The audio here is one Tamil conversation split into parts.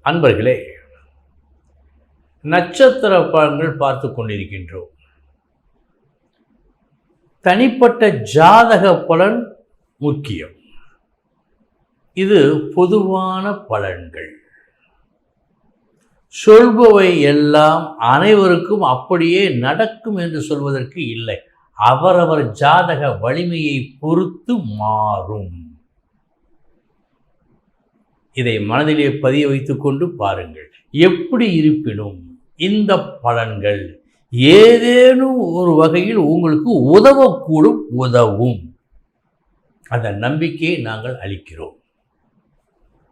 அன்பர்களே, நட்சத்திர பலன்கள் பார்த்து கொண்டிருக்கின்றோம். தனிப்பட்ட ஜாதக பலன் முக்கியம். இது பொதுவான பலன்கள். சொல்பவை எல்லாம் அனைவருக்கும் அப்படியே நடக்கும் என்று சொல்வதற்கு இல்லை. அவரவர் ஜாதக வலிமையை பொறுத்து மாறும். இதை மனதிலே பதிய வைத்துக் கொண்டு பாருங்கள். எப்படி இருப்பினும் இந்த பலன்கள் ஏதேனும் ஒரு வகையில் உங்களுக்கு உதவும். அந்த நம்பிக்கையை நாங்கள் அளிக்கிறோம்.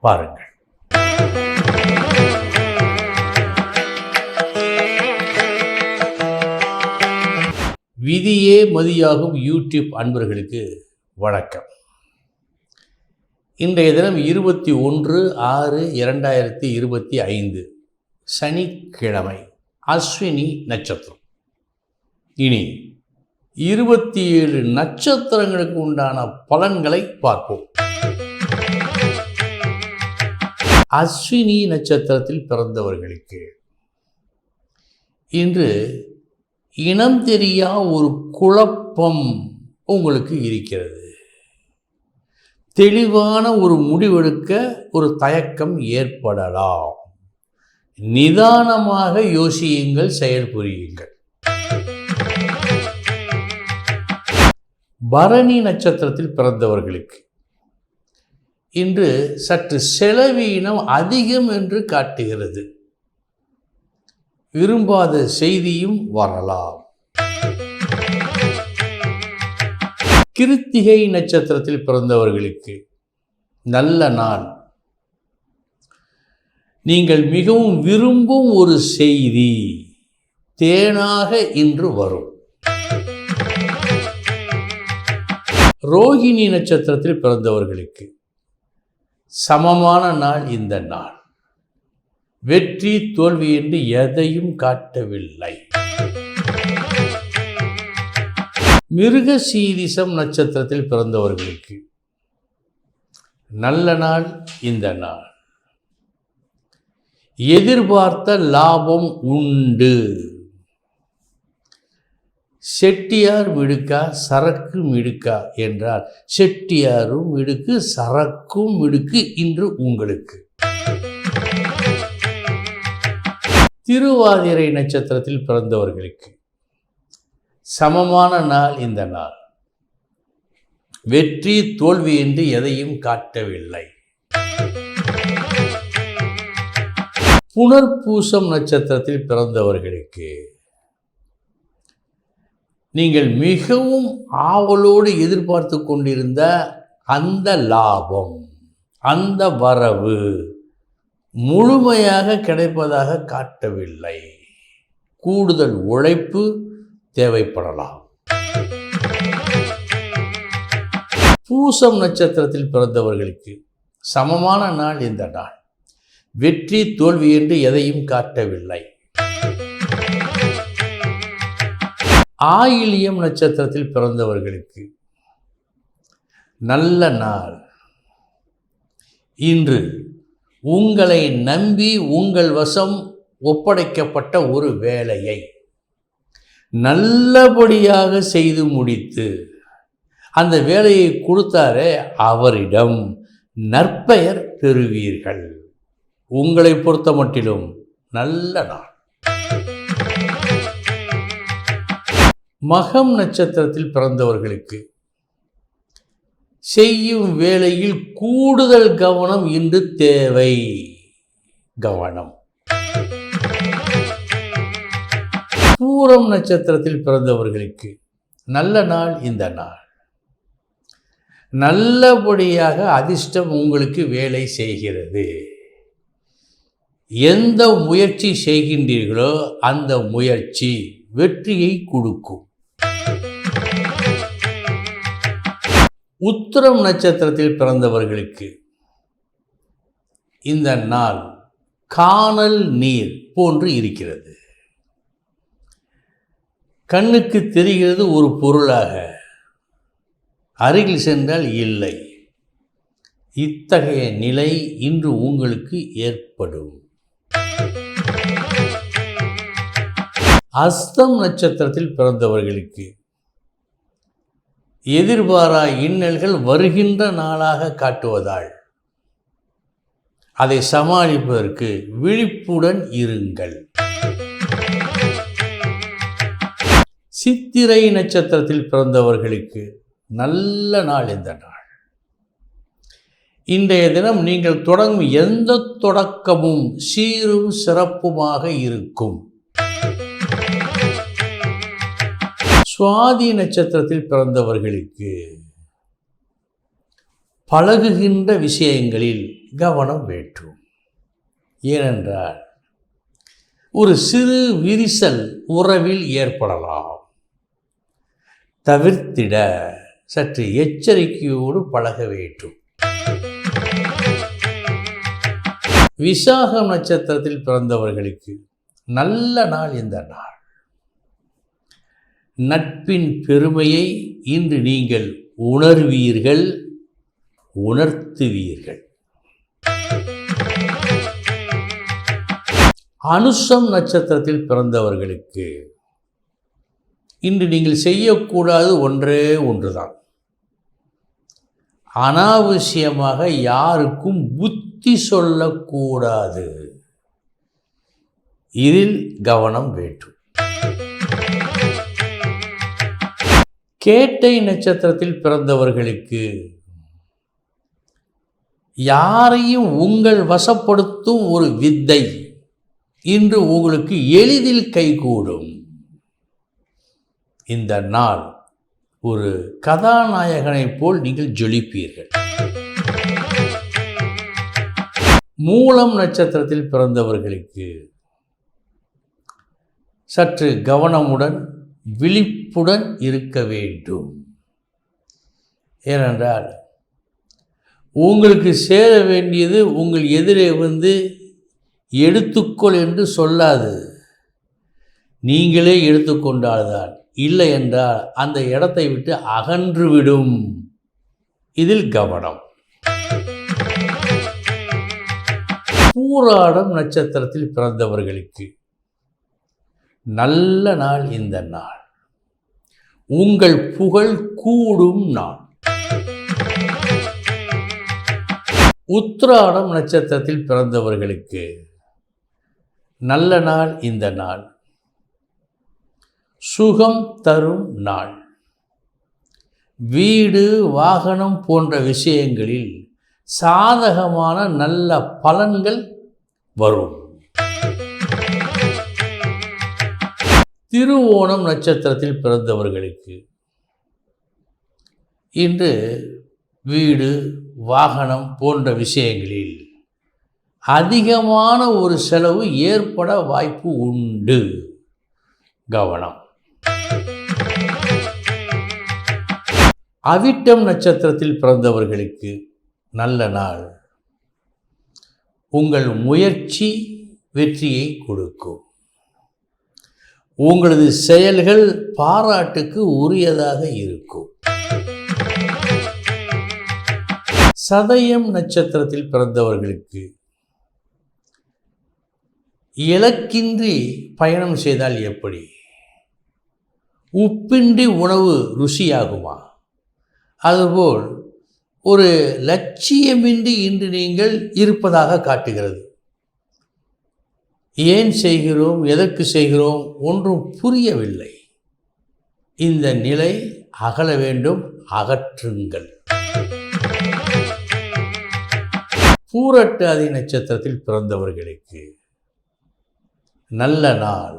பாருங்கள். விதியே மதியாகும் யூடியூப் அன்பர்களுக்கு வணக்கம். இன்றைய தினம் 21/6/2025 சனிக்கிழமை, அஸ்வினி நட்சத்திரம். இனி 27 நட்சத்திரங்களுக்கு உண்டான பலன்களை பார்ப்போம். அஸ்வினி நட்சத்திரத்தில் பிறந்தவர்களுக்கு இன்று இனம் தெரியா ஒரு குழப்பம் உங்களுக்கு இருக்கிறது. தெளிவான ஒரு முடிவெடுக்க ஒரு தயக்கம் ஏற்படலாம். நிதானமாக யோசியுங்கள், செயல்புரியுங்கள். பரணி நட்சத்திரத்தில் பிறந்தவர்களுக்கு இன்று சற்று செலவீனம் அதிகம் என்று காட்டுகிறது. விரும்பாத செய்தியும் வரலாம். கிருத்திகை நட்சத்திரத்தில் பிறந்தவர்களுக்கு நல்ல நாள். நீங்கள் மிகவும் விரும்பும் ஒரு செய்தி தேனாக இன்று வரும். ரோகிணி நட்சத்திரத்தில் பிறந்தவர்களுக்கு சமமான நாள் இந்த நாள். வெற்றி தோல்வி என்று எதையும் காட்டவில்லை. மிருகசீரிஷம் நட்சத்திரத்தில் பிறந்தவர்களுக்கு நல்ல நாள் இந்த நாள். எதிர்பார்த்த லாபம் உண்டு. செட்டியார் மிடுக்கா சரக்கு மிடுக்கா என்றால் செட்டியாரும் மிடுக்கு சரக்கும் மிடுக்கு இன்று உங்களுக்கு. திருவாதிரை நட்சத்திரத்தில் பிறந்தவர்களுக்கு சமமான நாள் இந்த நாள். வெற்றி தோல்வி என்று எதையும் காட்டவில்லை. புனர்பூசம் நட்சத்திரத்தில் பிறந்தவர்களுக்கு நீங்கள் மிகவும் ஆவலோடு எதிர்பார்த்து கொண்டிருந்த அந்த லாபம், அந்த வரவு முழுமையாக கிடைப்பதாக காட்டவில்லை. கூடுதல் உழைப்பு தேவைப்படலாம். பூசம் நட்சத்திரத்தில் பிறந்தவர்களுக்கு சமமான நாள் இந்த நாள். வெற்றி தோல்வி என்று எதையும் காட்டவில்லை. ஆயில்யம் நட்சத்திரத்தில் பிறந்தவர்களுக்கு நல்ல நாள். இன்று உங்களை நம்பி உங்கள் வசம் ஒப்படைக்கப்பட்ட ஒரு வேலையை நல்லபடியாக செய்து முடித்து அந்த வேலையை கொடுத்தாரே அவரிடம் நற்பெயர் பெறுவீர்கள். உங்களை பொறுத்த மட்டிலும் நல்ல நாள். மகம் நட்சத்திரத்தில் பிறந்தவர்களுக்கு செய்யும் வேளையில் கூடுதல் கவனம் இன்று தேவை. கவனம். பூரம் நட்சத்திரத்தில் பிறந்தவர்களுக்கு நல்ல நாள் இந்த நாள். நல்லபடியாக அதிர்ஷ்டம் உங்களுக்கு வேலை செய்கிறது. எந்த முயற்சி செய்கின்றீர்களோ அந்த முயற்சி வெற்றியை கொடுக்கும். உத்திரம் நட்சத்திரத்தில் பிறந்தவர்களுக்கு இந்த நாள் கானல் நீர் போன்று இருக்கிறது. கண்ணுக்கு தெரிகிறது ஒரு பொருளாக, அருகில் சென்றால் இல்லை. இத்தகைய நிலை இன்று உங்களுக்கு ஏற்படும். அஸ்தம் நட்சத்திரத்தில் பிறந்தவர்களுக்கு எதிர்பாரா இன்னல்கள் வருகின்ற நாளாக காட்டுவதால் அதை சமாளிப்பதற்கு விழிப்புடன் இருங்கள். சித்திரை நட்சத்திரத்தில் பிறந்தவர்களுக்கு நல்ல நாள் இந்த நாள். இன்றைய தினம் நீங்கள் தொடங்கும் எந்த தொடக்கமும் சீரும் சிறப்புமாக இருக்கும். சுவாதி நட்சத்திரத்தில் பிறந்தவர்களுக்கு பழகுகின்ற விஷயங்களில் கவனம் வேண்டும். ஏனென்றால் ஒரு சிறு விரிசல் உறவில் ஏற்படலாம். தவிர்த்திட சற்று எச்சரிக்கையோடு பழக வேண்டும். விசாகம் நட்சத்திரத்தில் பிறந்தவர்களுக்கு நல்ல நாள் இந்த நாள். நட்பின் பெருமையை இன்று நீங்கள் உணர்வீர்கள், உணர்த்துவீர்கள். அனுஷம் நட்சத்திரத்தில் பிறந்தவர்களுக்கு இன்று நீங்கள் செய்யக்கூடாது ஒன்றே ஒன்றுதான். அனாவசியமாக யாருக்கும் புத்தி சொல்லக்கூடாது. இதில் கவனம் வேண்டும். கேட்டை நட்சத்திரத்தில் பிறந்தவர்களுக்கு யாரையும் உங்கள் வசப்படுத்தும் ஒரு வித்தை இன்று உங்களுக்கு எளிதில் கைகூடும். இந்த நாள் ஒரு கதாநாயகனைப் போல் நீங்கள் ஜொலிப்பீர்கள். மூலம் நட்சத்திரத்தில் பிறந்தவர்களுக்கு சற்று கவனமுடன் விழிப்புடன் இருக்க வேண்டும். ஏனென்றால் உங்களுக்கு சேர வேண்டியது உங்கள் எதிரே வந்து எடுத்துக்கொள் என்று சொல்லாது. நீங்களே எடுத்துக்கொண்டால்தான், இல்லை என்றால் அந்த இடத்தை விட்டு அகன்றுவிடும். இதில் கவனம். பூராடம் நட்சத்திரத்தில் பிறந்தவர்களுக்கு நல்ல நாள் இந்த நாள். உங்கள் புகழ் கூடும் நாள். உத்திராடம் நட்சத்திரத்தில் பிறந்தவர்களுக்கு நல்ல நாள் இந்த நாள். சுகம் தரும் நாள். வீடு, வாகனம் போன்ற விஷயங்களில் சாதகமான நல்ல பலன்கள் வரும். திருவோணம் நட்சத்திரத்தில் பிறந்தவர்களுக்கு இன்று வீடு, வாகனம் போன்ற விஷயங்களில் அதிகமான ஒரு செலவு ஏற்பட வாய்ப்பு உண்டு. கவனம். அவிட்டம் நட்சத்திரத்தில் பிறந்தவர்களுக்கு நல்ல நாள். உங்கள் முயற்சி வெற்றியை கொடுக்கும். உங்களது செயல்கள் பாராட்டுக்கு உரியதாக இருக்கும். சதயம் நட்சத்திரத்தில் பிறந்தவர்களுக்கு இலக்கின்றி பயணம் செய்தால் எப்படி? உப்பின்றி உணவு ருசியாகுமா? அதுபோல் ஒரு லட்சியமின்றி இன்று நீங்கள் இருப்பதாக காட்டுகிறது. ஏன் செய்கிறோம், எதற்கு செய்கிறோம் ஒன்றும் புரியவில்லை. இந்த நிலை அகல வேண்டும். அகற்றுங்கள். பூரட்டாதி நட்சத்திரத்தில் பிறந்தவர்களுக்கு நல்ல நாள்.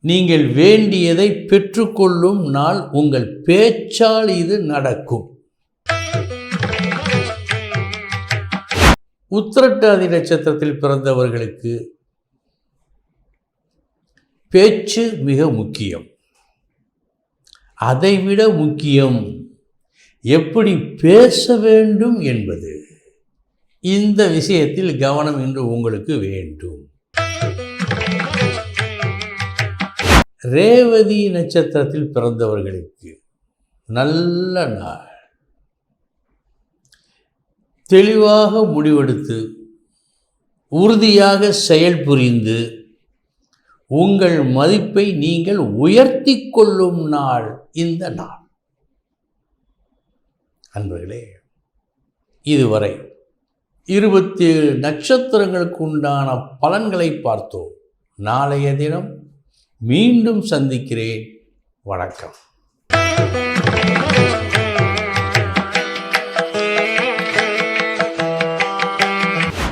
நீங்கள் வேண்டியதை பெற்றுக்கொள்ளும் நாள். உங்கள் பேச்சால் இது நடக்கும். உத்திரட்டாதி நட்சத்திரத்தில் பிறந்தவர்களுக்கு பேச்சு மிக முக்கியம். அதைவிட முக்கியம் எப்படி பேச வேண்டும் என்பது. இந்த விஷயத்தில் கவனம் இன்று உங்களுக்கு வேண்டும். ரேவதி நட்சத்திரத்தில் பிறந்தவர்களுக்கு நல்ல நாள். தெளிவாக முடிவெடுத்து உறுதியாக செயல்புரிந்து உங்கள் மதிப்பை நீங்கள் உயர்த்தி கொள்ளும் நாள் இந்த நாள். அன்பர்களே, இதுவரை 27 நட்சத்திரங்களுக்கு உண்டான பலன்களை பார்த்தோம். நாளைய தினம் மீண்டும் சந்திக்கிறேன். வணக்கம்.